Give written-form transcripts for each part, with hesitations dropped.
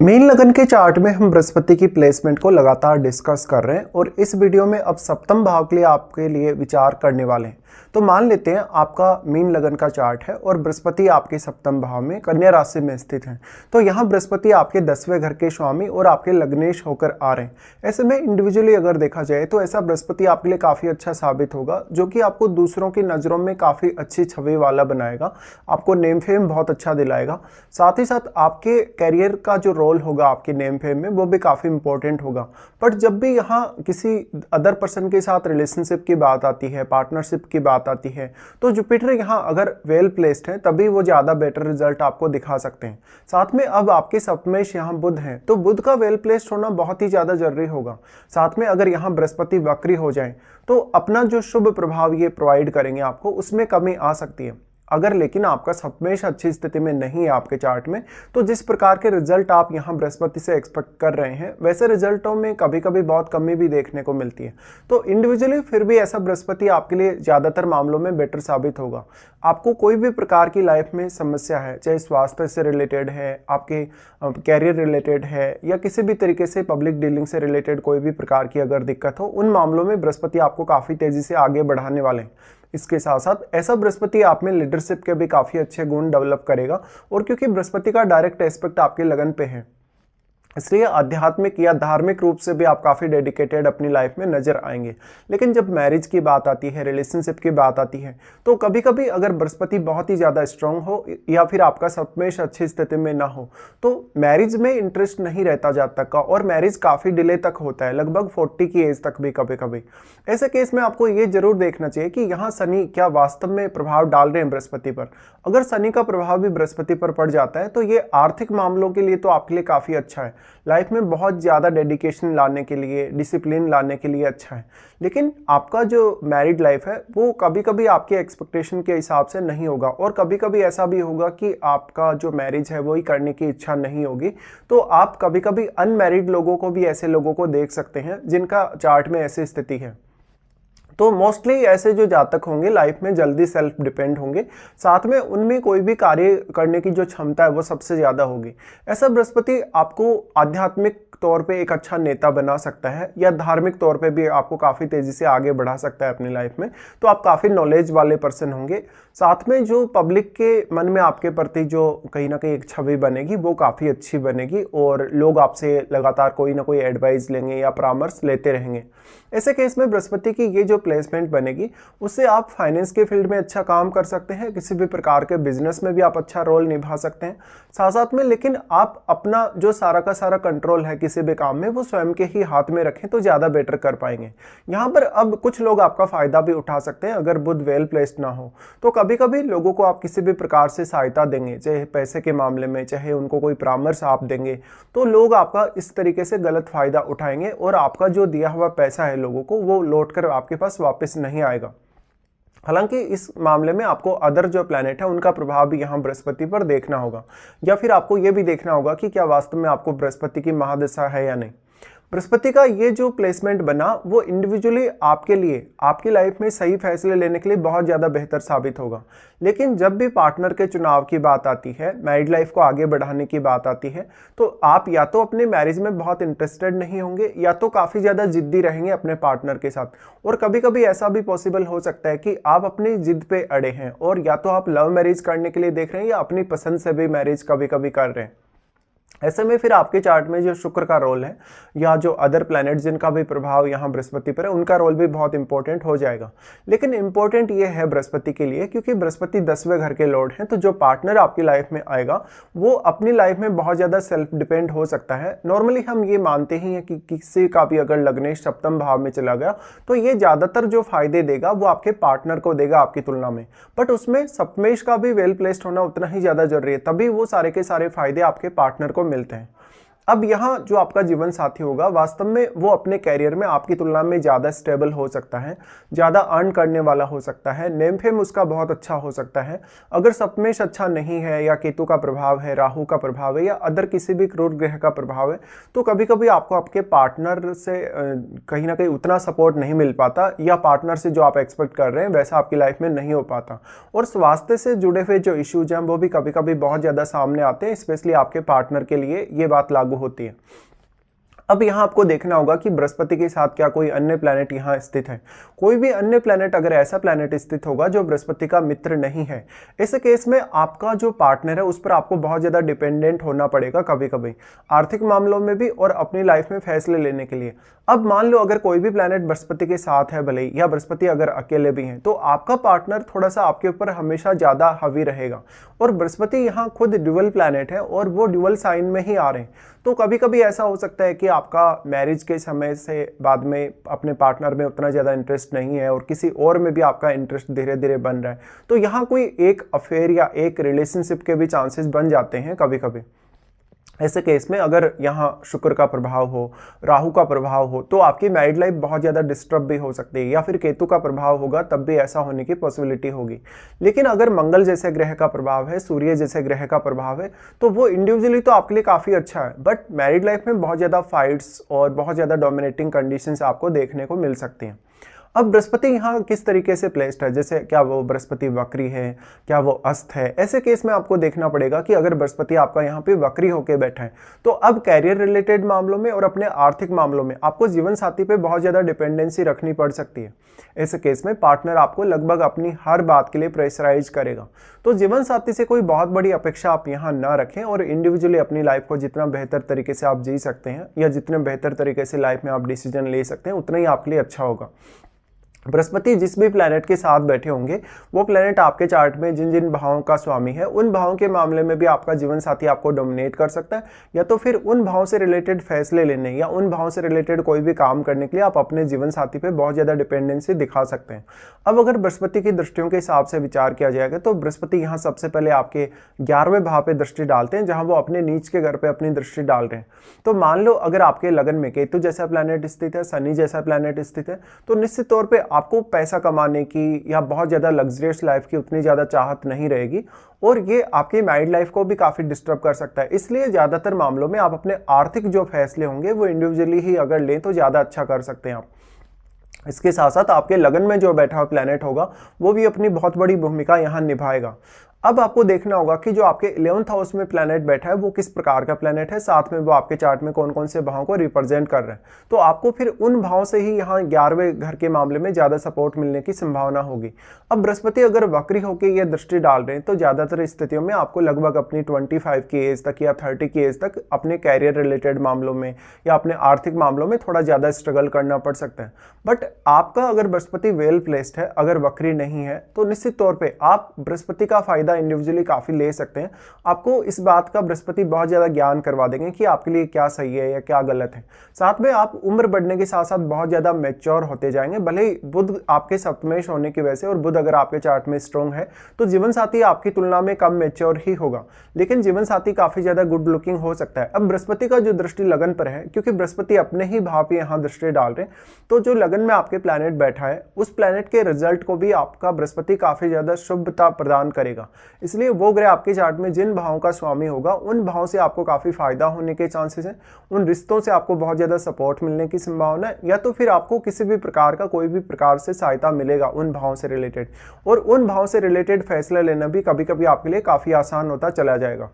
Mean लगन के chart में हम बृहस्पति की प्लेसमेंट को लगातार डिस्कस कर रहे हैं और इस वीडियो में अब सप्तम भाव के लिए आपके लिए विचार करने वाले हैं। तो मान लेते हैं आपका मीन लगन का चार्ट है और बृहस्पति आपके सप्तम भाव में कन्या राशि में स्थित है। तो यहाँ बृहस्पति आपके 10वें घर के स्वामी और आपके लग्नेश होकर आ रहे हैं। ऐसे में इंडिविजुअली अगर देखा जाए तो ऐसा बृहस्पति आपके लिए काफ़ी अच्छा साबित होगा, जो कि आपको दूसरों की नज़रों में काफ़ी अच्छी छवि वाला बनाएगा, आपको नेम फेम बहुत अच्छा दिलाएगा। साथ ही साथ आपके कैरियर का जो रोल होगा आपके नेम फेम में वो भी काफ़ी इंपॉर्टेंट होगा। बट जब भी यहाँ किसी अदर पर्सन के साथ रिलेशनशिप की बात आती है, पार्टनरशिप की बात आती है, तो जुपिटर यहाँ अगर वेल प्लेस्ड है तभी वो ज़्यादा बेटर रिजल्ट आपको दिखा सकते हैं। साथ में अब आपके सप्तमेश यहाँ बुध हैं, तो बुध का वेल प्लेस्ड होना बहुत ही ज़्यादा जरूरी होगा। साथ में अगर यहाँ बृहस्पति वक्री हो जाए तो अपना जो शुभ प्रभाव ये प्रोवाइड करेंगे आपको, उसमें कमी आ सकती है। अगर लेकिन आपका सप्तमेश अच्छी स्थिति में नहीं है आपके चार्ट में, तो जिस प्रकार के रिजल्ट आप यहाँ बृहस्पति से एक्सपेक्ट कर रहे हैं वैसे रिजल्टों में कभी कभी बहुत कमी भी देखने को मिलती है। तो इंडिविजुअली फिर भी ऐसा बृहस्पति आपके लिए ज़्यादातर मामलों में बेटर साबित होगा। आपको कोई भी प्रकार की लाइफ में समस्या है, चाहे स्वास्थ्य से रिलेटेड है, आपके कैरियर रिलेटेड है, या किसी भी तरीके से पब्लिक डीलिंग से रिलेटेड कोई भी प्रकार की अगर दिक्कत हो, उन मामलों में बृहस्पति आपको काफ़ी तेज़ी से आगे बढ़ाने वाले हैं। इसके साथ साथ ऐसा बृहस्पति आप में लीडरशिप के भी काफ़ी अच्छे गुण डेवलप करेगा। और क्योंकि बृहस्पति का डायरेक्ट एस्पेक्ट आपके लगन पे है, इसलिए आध्यात्मिक या धार्मिक रूप से भी आप काफ़ी डेडिकेटेड अपनी लाइफ में नजर आएंगे। लेकिन जब मैरिज की बात आती है, रिलेशनशिप की बात आती है, तो कभी कभी अगर बृहस्पति बहुत ही ज़्यादा स्ट्रांग हो या फिर आपका सप्तमेश अच्छी स्थिति में ना हो तो मैरिज में इंटरेस्ट नहीं रहता जातक का, और मैरिज काफ़ी डिले तक होता है, लगभग 40 की एज तक भी कभी कभी। ऐसे केस में आपको ये जरूर देखना चाहिए कि यहाँ शनि क्या वास्तव में प्रभाव डाल रहे हैं बृहस्पति पर। अगर शनि का प्रभाव भी बृहस्पति पर पड़ जाता है तो ये आर्थिक मामलों के लिए तो आपके लिए काफ़ी अच्छा है, लाइफ में बहुत ज़्यादा डेडिकेशन लाने के लिए, डिसिप्लिन लाने के लिए अच्छा है। लेकिन आपका जो मैरिड लाइफ है वो कभी कभी आपके एक्सपेक्टेशन के हिसाब से नहीं होगा, और कभी कभी ऐसा भी होगा कि आपका जो मैरिज है वही करने की इच्छा नहीं होगी। तो आप कभी कभी अनमैरिड लोगों को भी, ऐसे लोगों को देख सकते हैं जिनका चार्ट में ऐसी स्थिति है। तो मोस्टली ऐसे जो जातक होंगे लाइफ में जल्दी सेल्फ डिपेंड होंगे, साथ में उनमें कोई भी कार्य करने की जो क्षमता है वो सबसे ज़्यादा होगी। ऐसा बृहस्पति आपको आध्यात्मिक तौर पे एक अच्छा नेता बना सकता है, या धार्मिक तौर पे भी आपको काफ़ी तेज़ी से आगे बढ़ा सकता है अपनी लाइफ में। तो आप काफ़ी नॉलेज वाले पर्सन होंगे। साथ में जो पब्लिक के मन में आपके प्रति जो कहीं ना कहीं एक छवि बनेगी वो काफ़ी अच्छी बनेगी, और लोग आपसे लगातार कोई ना कोई एडवाइस लेंगे या परामर्श लेते रहेंगे। ऐसे केस में बृहस्पति की ये जो प्लेसमेंट बनेगी उससे आप फाइनेंस के फील्ड में अच्छा काम कर सकते हैं, किसी भी प्रकार के बिजनेस में भी आप अच्छा रोल निभा सकते हैं साथ साथ में। लेकिन आप अपना जो सारा का सारा कंट्रोल है किसी भी काम में वो स्वयं के ही हाथ में रखें तो ज़्यादा बेटर कर पाएंगे। यहाँ पर अब कुछ लोग आपका फ़ायदा भी उठा सकते हैं। अगर बुध वेल प्लेस्ड ना हो तो कभी कभी लोगों को आप किसी भी प्रकार से सहायता देंगे, चाहे पैसे के मामले में, चाहे उनको कोई परामर्श आप देंगे, तो लोग आपका इस तरीके से गलत फ़ायदा उठाएंगे और आपका जो दिया हुआ पैसा है लोगों को वो लौट कर आपके पास वापस नहीं आएगा। हालांकि इस मामले में आपको अदर जो प्लैनेट है उनका प्रभाव भी यहाँ बृहस्पति पर देखना होगा, या फिर आपको ये भी देखना होगा कि क्या वास्तव में आपको बृहस्पति की महादशा है या नहीं। बृहस्पति का ये जो प्लेसमेंट बना वो इंडिविजुअली आपके लिए, आपकी लाइफ में सही फैसले लेने के लिए बहुत ज़्यादा बेहतर साबित होगा। लेकिन जब भी पार्टनर के चुनाव की बात आती है, मैरिड लाइफ को आगे बढ़ाने की बात आती है, तो आप या तो अपने मैरिज में बहुत इंटरेस्टेड नहीं होंगे या तो काफ़ी ज़्यादा जिद्दी रहेंगे अपने पार्टनर के साथ। और कभी कभी ऐसा भी पॉसिबल हो सकता है कि आप अपनी जिद पे अड़े हैं और या तो आप लव मैरिज करने के लिए देख रहे हैं या अपनी पसंद से भी मैरिज कभी कभी कर रहे हैं। ऐसे में फिर आपके चार्ट में जो शुक्र का रोल है या जो अदर प्लैनेट जिनका भी प्रभाव यहाँ बृहस्पति पर है उनका रोल भी बहुत इंपॉर्टेंट हो जाएगा। लेकिन इंपॉर्टेंट ये है बृहस्पति के लिए क्योंकि बृहस्पति 10वें घर के लॉर्ड हैं, तो जो पार्टनर आपकी लाइफ में आएगा वो अपनी लाइफ में बहुत ज़्यादा सेल्फ डिपेंड हो सकता है। नॉर्मली हम ये मानते ही हैं कि किसी का भी अगर लग्नेश सप्तम भाव में चला गया तो ये ज़्यादातर जो फायदे देगा वो आपके पार्टनर को देगा आपकी तुलना में, बट उसमें सप्तमेश का भी वेल प्लेस्ड होना उतना ही ज़्यादा जरूरी है, तभी वो सारे के सारे फायदे आपके पार्टनर को मिलते हैं। अब यहाँ जो आपका जीवन साथी होगा वास्तव में वो अपने कैरियर में आपकी तुलना में ज़्यादा स्टेबल हो सकता है, ज़्यादा अर्न करने वाला हो सकता है, नेम फेम उसका बहुत अच्छा हो सकता है। अगर सप्तमेश अच्छा नहीं है या केतु का प्रभाव है, राहु का प्रभाव है या अदर किसी भी क्रूर ग्रह का प्रभाव है, तो कभी कभी आपको आपके पार्टनर से कहीं ना कहीं उतना सपोर्ट नहीं मिल पाता, या पार्टनर से जो आप एक्सपेक्ट कर रहे हैं वैसा आपकी लाइफ में नहीं हो पाता। और स्वास्थ्य से जुड़े हुए जो इश्यूज हैं वो भी कभी कभी बहुत ज़्यादा सामने आते हैं, स्पेशली आपके पार्टनर के लिए ये बात लागू लागू होती है। अब यहाँ आपको देखना होगा कि बृहस्पति के साथ क्या कोई अन्य प्लैनेट यहाँ स्थित है। कोई भी अन्य प्लैनेट, अगर ऐसा प्लैनेट स्थित होगा जो बृहस्पति का मित्र नहीं है, इस केस में आपका जो पार्टनर है उस पर आपको बहुत ज़्यादा डिपेंडेंट होना पड़ेगा, कभी कभी आर्थिक मामलों में भी और अपनी लाइफ में फैसले लेने के लिए। अब मान लो अगर कोई भी प्लैनेट बृहस्पति के साथ है भले ही, या बृहस्पति अगर अकेले भी हैं, तो आपका पार्टनर थोड़ा सा आपके ऊपर हमेशा ज़्यादा हावी रहेगा। और बृहस्पति यहाँ खुद ड्यूअल प्लैनेट है और वो ड्यूअल साइन में ही आ रहे हैं, तो कभी कभी ऐसा हो सकता है कि आपका मैरिज के समय से बाद में अपने पार्टनर में उतना ज़्यादा इंटरेस्ट नहीं है और किसी और में भी आपका इंटरेस्ट धीरे धीरे बन रहा है, तो यहाँ कोई एक अफेयर या एक रिलेशनशिप के भी चांसेस बन जाते हैं कभी कभी। ऐसे केस में अगर यहाँ शुक्र का प्रभाव हो, राहु का प्रभाव हो, तो आपकी मैरिड लाइफ बहुत ज़्यादा डिस्टर्ब भी हो सकती है, या फिर केतु का प्रभाव होगा तब भी ऐसा होने की पॉसिबिलिटी होगी। लेकिन अगर मंगल जैसे ग्रह का प्रभाव है, सूर्य जैसे ग्रह का प्रभाव है, तो वो इंडिविजुअली तो आपके लिए काफ़ी अच्छा है, बट मैरिड लाइफ में बहुत ज़्यादा फाइट्स और बहुत ज़्यादा डोमिनेटिंग कंडीशंस आपको देखने को मिल सकती हैं। अब बृहस्पति यहाँ किस तरीके से प्लेस्ड है, जैसे क्या वो बृहस्पति वक्री है, क्या वो अस्त है, ऐसे केस में आपको देखना पड़ेगा कि अगर बृहस्पति आपका यहाँ पे वक्री होके बैठा है, तो अब कैरियर रिलेटेड मामलों में और अपने आर्थिक मामलों में आपको जीवन साथी पे बहुत ज़्यादा डिपेंडेंसी रखनी पड़ सकती है। ऐसे केस में पार्टनर आपको लगभग अपनी हर बात के लिए प्रेशराइज करेगा। तो जीवन साथी से कोई बहुत बड़ी अपेक्षा आप यहाँ ना रखें और इंडिविजुअली अपनी लाइफ को जितना बेहतर तरीके से आप जी सकते हैं या जितने बेहतर तरीके से लाइफ में आप डिसीजन ले सकते हैं, उतना ही आपके लिए अच्छा होगा। बृहस्पति जिस भी प्लैनेट के साथ बैठे होंगे, वो प्लैनेट आपके चार्ट में जिन जिन भावों का स्वामी है, उन भावों के मामले में भी आपका जीवन साथी आपको डोमिनेट कर सकता है, या तो फिर उन भावों से रिलेटेड फैसले लेने या उन भावों से रिलेटेड कोई भी काम करने के लिए आप अपने जीवन साथी पे बहुत ज़्यादा डिपेंडेंसी दिखा सकते हैं। अब अगर बृहस्पति की दृष्टियों के हिसाब से विचार किया जाएगा, तो बृहस्पति यहाँ सबसे पहले आपके 11वें भाव पे दृष्टि डालते हैं, जहाँ वो अपने नीच के घर पे अपनी दृष्टि डाल रहे हैं। तो मान लो अगर आपके लगन में केतु जैसा प्लैनेट स्थित है, शनि जैसा प्लैनेट स्थित है, तो निश्चित तौर पर आपको पैसा कमाने की या बहुत ज़्यादा लग्जरियस लाइफ की उतनी ज़्यादा चाहत नहीं रहेगी, और ये आपकी मैरिड लाइफ को भी काफ़ी डिस्टर्ब कर सकता है। इसलिए ज़्यादातर मामलों में आप अपने आर्थिक जो फैसले होंगे वो इंडिविजुअली ही अगर लें तो ज़्यादा अच्छा कर सकते हैं आप। इसके साथ साथ आपके लगन में जो बैठा हुआ प्लैनेट होगा वो भी अपनी बहुत बड़ी भूमिका यहाँ निभाएगा। अब आपको देखना होगा कि जो आपके 11th हाउस में प्लैनेट बैठा है वो किस प्रकार का प्लैनेट है, साथ में वो आपके चार्ट में कौन कौन से भावों को रिप्रेजेंट कर रहे हैं। तो आपको फिर उन भावों से ही यहाँ 11वें घर के मामले में ज़्यादा सपोर्ट मिलने की संभावना होगी। अब बृहस्पति अगर वक्री होकर ये दृष्टि डाल रहे हैं, तो ज़्यादातर स्थितियों में आपको लगभग अपनी 25 की एज तक या 30 की एज तक अपने कैरियर रिलेटेड मामलों में या अपने आर्थिक मामलों में थोड़ा ज़्यादा स्ट्रगल करना पड़ सकता है। बट आपका अगर बृहस्पति वेल प्लेस्ड है, अगर वक्री नहीं है, तो निश्चित तौर पर आप बृहस्पति का फायदा इंडिविजुअली काफ़ी ले सकते हैं। आपको इस बात का बृहस्पति बहुत ज़्यादा ज्ञान करवा देंगे कि आपके लिए क्या सही है या क्या गलत है। साथ में आप उम्र बढ़ने के साथ साथ बहुत ज़्यादा मैच्योर होते जाएंगे। भले ही बुध आपके सप्तमेश होने की वजह से, और बुध अगर आपके चार्ट में स्ट्रॉन्ग है, तो जीवन साथी आपकी तुलना में कम मैच्योर ही होगा, लेकिन जीवन साथी काफ़ी ज़्यादा गुड लुकिंग हो सकता है। अब बृहस्पति का जो दृष्टि लगन पर है, क्योंकि बृहस्पति अपने ही भाव पे यहाँ दृष्टि डाल रहे हैं, तो जो लगन में आपके प्लैनेट बैठा है उस प्लैनेट के रिजल्ट को भी आपका बृहस्पति काफ़ी ज़्यादा शुभता प्रदान करेगा। इसलिए वो ग्रह आपके चार्ट में जिन भावों का स्वामी होगा, उन भावों से आपको काफ़ी फायदा होने के चांसेस हैं। उन रिश्तों से आपको बहुत ज़्यादा सपोर्ट मिलने की संभावना है, या तो फिर आपको किसी भी प्रकार का कोई भी प्रकार से सहायता मिलेगा उन भावों से रिलेटेड, और उन भावों से रिलेटेड फैसला लेना भी कभी कभी आपके लिए काफ़ी आसान होता चला जाएगा।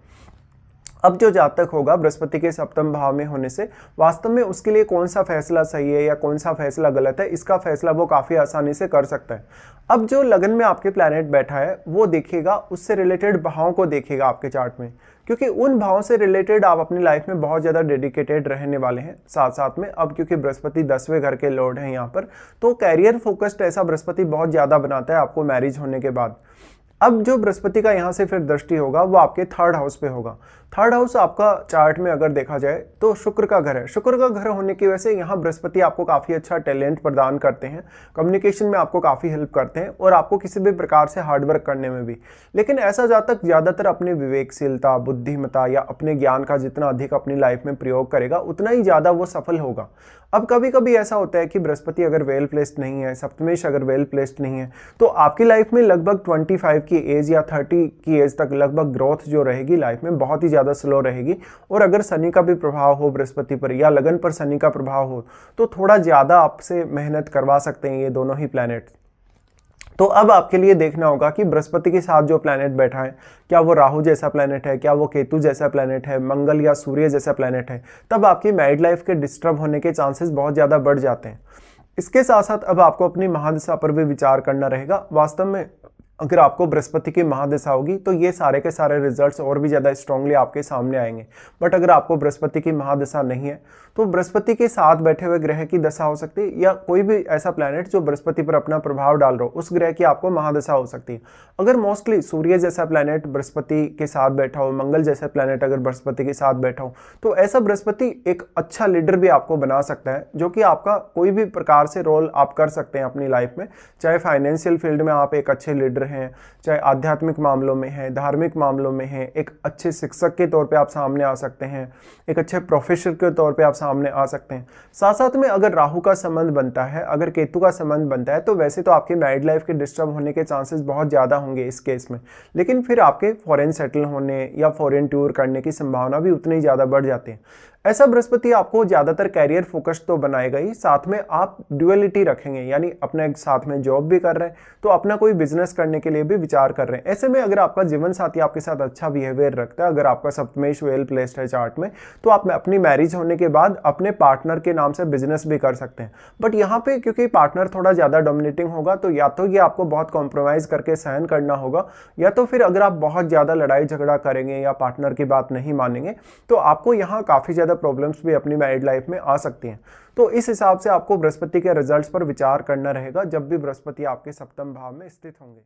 अब जो जातक होगा बृहस्पति के सप्तम भाव में होने से, वास्तव में उसके लिए कौन सा फैसला सही है या कौन सा फैसला गलत है, इसका फैसला वो काफ़ी आसानी से कर सकता है। अब जो लगन में आपके प्लैनेट बैठा है वो देखेगा, उससे रिलेटेड भावों को देखेगा आपके चार्ट में, क्योंकि उन भावों से रिलेटेड आप अपनी लाइफ में बहुत ज़्यादा डेडिकेटेड रहने वाले हैं। साथ साथ में अब क्योंकि बृहस्पति 10वें घर के लॉर्ड हैं यहाँ पर, तो कैरियर फोकस्ड ऐसा बृहस्पति बहुत ज़्यादा बनाता है आपको मैरिज होने के बाद। अब जो बृहस्पति का यहाँ से फिर दृष्टि होगा वो आपके 3rd हाउस पे होगा। 3rd हाउस आपका चार्ट में अगर देखा जाए तो शुक्र का घर है। शुक्र का घर होने की वजह से यहाँ बृहस्पति आपको काफ़ी अच्छा टैलेंट प्रदान करते हैं, कम्युनिकेशन में आपको काफ़ी हेल्प करते हैं, और आपको किसी भी प्रकार से हार्डवर्क करने में भी। लेकिन ऐसा जातक ज़्यादातर अपनी विवेकशीलता, बुद्धिमत्ता या अपने ज्ञान का जितना अधिक अपनी लाइफ में प्रयोग करेगा, उतना ही ज़्यादा वो सफल होगा। अब कभी कभी ऐसा होता है कि बृहस्पति अगर वेल प्लेस्ड नहीं है, सप्तमेश अगर वेल प्लेस्ड नहीं है, तो आपकी लाइफ में लगभग 25 की एज या 30 की एज तक लगभग ग्रोथ जो रहेगी लाइफ में बहुत ही ज़्यादा स्लो रहेगी। और अगर शनि का भी प्रभाव हो बृहस्पति पर या लगन पर शनि का प्रभाव हो, तो थोड़ा ज़्यादा आपसे मेहनत करवा सकते हैं ये दोनों ही प्लैनेट। तो अब आपके लिए देखना होगा कि बृहस्पति के साथ जो प्लैनेट बैठा है, क्या वो राहु जैसा प्लैनेट है, क्या वो केतु जैसा प्लैनेट है, मंगल या सूर्य जैसा प्लैनेट है। तब आपकी मैरिड लाइफ के डिस्टर्ब होने के चांसेस बहुत ज़्यादा बढ़ जाते हैं। इसके साथ साथ अब आपको अपनी महादशा पर भी विचार करना रहेगा। वास्तव में अगर आपको बृहस्पति की महादशा होगी तो ये सारे के सारे रिजल्ट्स और भी ज़्यादा स्ट्रांगली आपके सामने आएंगे। बट अगर आपको बृहस्पति की महादशा नहीं है तो बृहस्पति के साथ बैठे हुए ग्रह की दशा हो सकती है, या कोई भी ऐसा प्लैनेट जो बृहस्पति पर अपना प्रभाव डाल रहा हो उस ग्रह की आपको महादशा हो सकती है। अगर मोस्टली सूर्य जैसा प्लैनेट बृहस्पति के साथ बैठा हो, मंगल जैसा प्लैनेट अगर बृहस्पति के साथ बैठा हो, तो ऐसा बृहस्पति एक अच्छा लीडर भी आपको बना सकता है, जो कि आपका कोई भी प्रकार से रोल आप कर सकते हैं अपनी लाइफ में। चाहे फाइनेंशियल फील्ड में आप एक अच्छे लीडर हैं, चाहे आध्यात्मिक मामलों में है, धार्मिक मामलों में है, एक अच्छे शिक्षक के तौर पे आप सामने आ सकते हैं, एक अच्छे प्रोफेसर के तौर पे आप सामने आ सकते हैं। साथ साथ में अगर राहु का संबंध बनता है, अगर केतु का संबंध बनता है, तो वैसे तो आपके मैरिड लाइफ के डिस्टर्ब होने के चांसेस बहुत ज़्यादा होंगे इस केस में, लेकिन फिर आपके फॉरेन सेटल होने या फॉरेन टूर करने की संभावना भी उतनी ज़्यादा बढ़ जाती है। ऐसा बृहस्पति आपको ज़्यादातर कैरियर फोकस्ड तो बनाएगा ही, साथ में आप ड्यूअलिटी रखेंगे, यानी अपने साथ में जॉब भी कर रहे हैं तो अपना कोई बिजनेस करने के लिए भी विचार कर रहे हैं। ऐसे में अगर आपका जीवन साथी आपके साथ अच्छा बिहेवियर रखता है, अगर आपका सप्तमेश वेल प्लेस्ड है चार्ट में, तो आप अपनी मैरिज होने के बाद अपने पार्टनर के नाम से बिजनेस भी कर सकते हैं। बट यहाँ पे क्योंकि पार्टनर थोड़ा ज़्यादा डोमिनेटिंग होगा, तो या तो ये आपको बहुत कॉम्प्रोमाइज़ करके सहन करना होगा, या तो फिर अगर आप बहुत ज़्यादा लड़ाई झगड़ा करेंगे या पार्टनर की बात नहीं मानेंगे तो आपको यहाँ काफ़ी ज़्यादा प्रॉब्लम्स भी अपनी मैरिड लाइफ में आ सकती हैं। तो इस हिसाब से आपको बृहस्पति के रिजल्ट्स पर विचार करना रहेगा जब भी बृहस्पति आपके सप्तम भाव में स्थित होंगे।